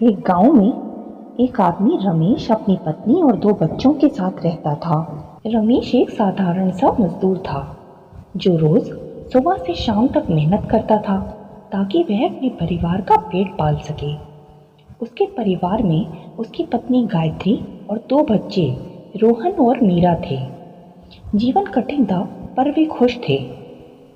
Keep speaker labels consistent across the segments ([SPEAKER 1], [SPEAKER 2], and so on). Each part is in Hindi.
[SPEAKER 1] एक गांव में एक आदमी रमेश अपनी पत्नी और दो बच्चों के साथ रहता था। रमेश एक साधारण सा मजदूर था जो रोज सुबह से शाम तक मेहनत करता था ताकि वह अपने परिवार का पेट पाल सके। उसके परिवार में उसकी पत्नी गायत्री और दो बच्चे रोहन और मीरा थे। जीवन कठिन था पर वे खुश थे।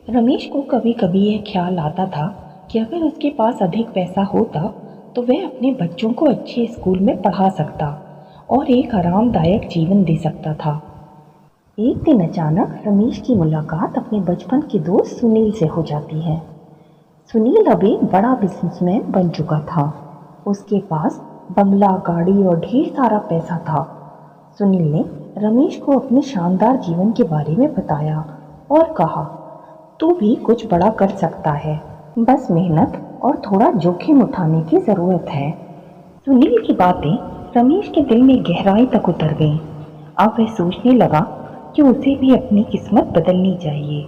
[SPEAKER 1] रमेश को कभी कभी यह ख्याल आता था कि अगर उसके पास अधिक पैसा होता तो वह अपने बच्चों को अच्छे स्कूल में पढ़ा सकता और एक आरामदायक जीवन दे सकता था। एक दिन अचानक रमेश की मुलाकात अपने बचपन के दोस्त सुनील से हो जाती है। सुनील अब एक बड़ा बिजनेसमैन बन चुका था। उसके पास बंगला, गाड़ी और ढेर सारा पैसा था। सुनील ने रमेश को अपने शानदार जीवन के बारे में बताया और कहा, तू भी कुछ बड़ा कर सकता है, बस मेहनत और थोड़ा जोखिम उठाने की ज़रूरत है। सुनील की बातें रमेश के दिल में गहराई तक उतर गईं। अब वह सोचने लगा कि उसे भी अपनी किस्मत बदलनी चाहिए।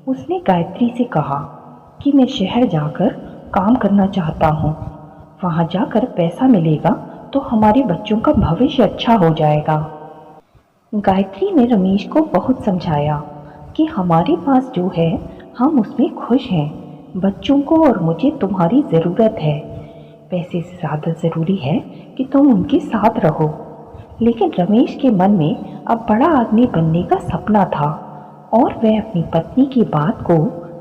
[SPEAKER 1] उसने गायत्री से कहा कि मैं शहर जाकर काम करना चाहता हूँ। वहाँ जाकर पैसा मिलेगा तो हमारे बच्चों का भविष्य अच्छा हो जाएगा। गायत्री ने रमेश को बहुत समझाया कि हमारे पास जो है हम उसमें खुश हैं। बच्चों को और मुझे तुम्हारी ज़रूरत है। पैसे से ज़्यादा ज़रूरी है कि तुम उनके साथ रहो। लेकिन रमेश के मन में अब बड़ा आदमी बनने का सपना था और वह अपनी पत्नी की बात को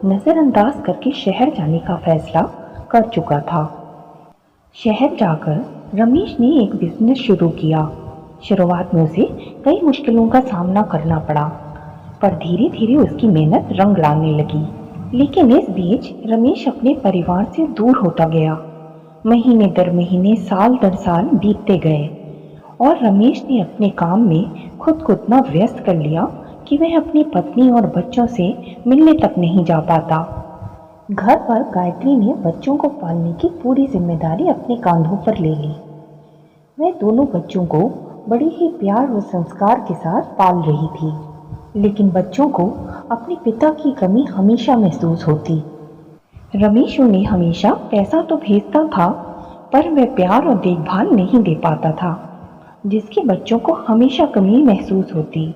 [SPEAKER 1] नज़रअंदाज करके शहर जाने का फैसला कर चुका था। शहर जाकर रमेश ने एक बिजनेस शुरू किया। शुरुआत में उसे कई मुश्किलों का सामना करना पड़ा, पर धीरे धीरे उसकी मेहनत रंग लाने लगी। लेकिन इस बीच रमेश अपने परिवार से दूर होता गया। महीने दर महीने, साल दर साल बीतते गए और रमेश ने अपने काम में खुद को इतना व्यस्त कर लिया कि वह अपनी पत्नी और बच्चों से मिलने तक नहीं जा पाता। घर पर गायत्री ने बच्चों को पालने की पूरी जिम्मेदारी अपने कंधों पर ले ली। वह दोनों बच्चों को बड़े ही प्यार और संस्कार के साथ पाल रही थी, लेकिन बच्चों को अपने पिता की कमी हमेशा महसूस होती। रमेश उन्हें हमेशा पैसा तो भेजता था, पर वह प्यार और देखभाल नहीं दे पाता था, जिसके बच्चों को हमेशा कमी महसूस होती।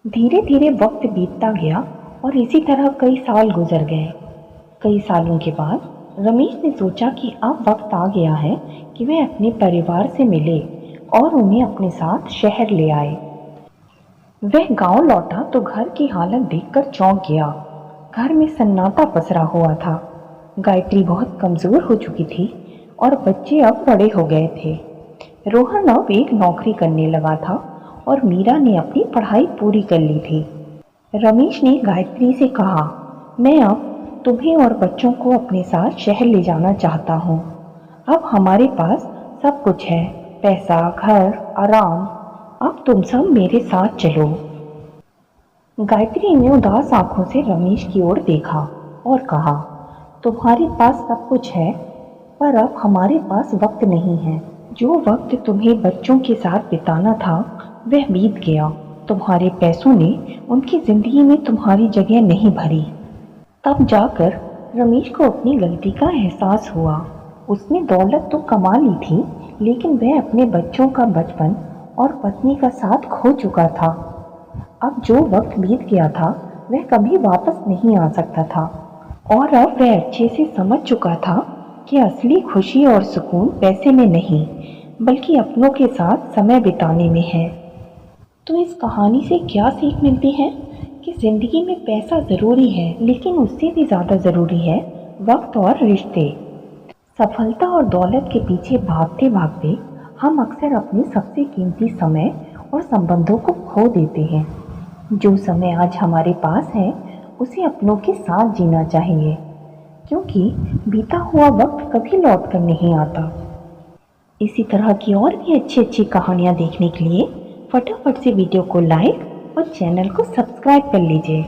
[SPEAKER 1] धीरे धीरे वक्त बीतता गया और इसी तरह कई साल गुजर गए। कई सालों के बाद रमेश ने सोचा कि अब वक्त आ गया है कि वह अपने परिवार से मिले और उन्हें अपने साथ शहर ले आए। वह गांव लौटा तो घर की हालत देखकर चौंक गया। घर में सन्नाटा पसरा हुआ था। गायत्री बहुत कमज़ोर हो चुकी थी और बच्चे अब बड़े हो गए थे। रोहन अब एक नौकरी करने लगा था और मीरा ने अपनी पढ़ाई पूरी कर ली थी। रमेश ने गायत्री से कहा, मैं अब तुम्हें और बच्चों को अपने साथ शहर ले जाना चाहता हूँ। अब हमारे पास सब कुछ है, पैसा, घर, आराम। अब तुम सब मेरे साथ चलो। गायत्री ने उदास आंखों से रमेश की ओर देखा और कहा, तुम्हारे पास सब कुछ है, पर अब हमारे पास वक्त नहीं है। जो वक्त तुम्हें बच्चों के साथ बिताना था वह बीत गया। तुम्हारे पैसों ने उनकी जिंदगी में तुम्हारी जगह नहीं भरी। तब जाकर रमेश को अपनी गलती का एहसास हुआ। उसने दौलत तो कमा ली थी, लेकिन वह अपने बच्चों का बचपन और पत्नी का साथ खो चुका था। अब जो वक्त बीत गया था वह कभी वापस नहीं आ सकता था और अब वह अच्छे से समझ चुका था कि असली खुशी और सुकून पैसे में नहीं, बल्कि अपनों के साथ समय बिताने में है। तो इस कहानी से क्या सीख मिलती है कि ज़िंदगी में पैसा ज़रूरी है, लेकिन उससे भी ज़्यादा ज़रूरी है वक्त और रिश्ते। सफलता और दौलत के पीछे भागते भागते हम अक्सर अपने सबसे कीमती समय और संबंधों को खो देते हैं। जो समय आज हमारे पास है उसे अपनों के साथ जीना चाहिए, क्योंकि बीता हुआ वक्त कभी लौट कर नहीं आता। इसी तरह की और भी अच्छी अच्छी कहानियाँ देखने के लिए फटाफट से वीडियो को लाइक और चैनल को सब्सक्राइब कर लीजिए।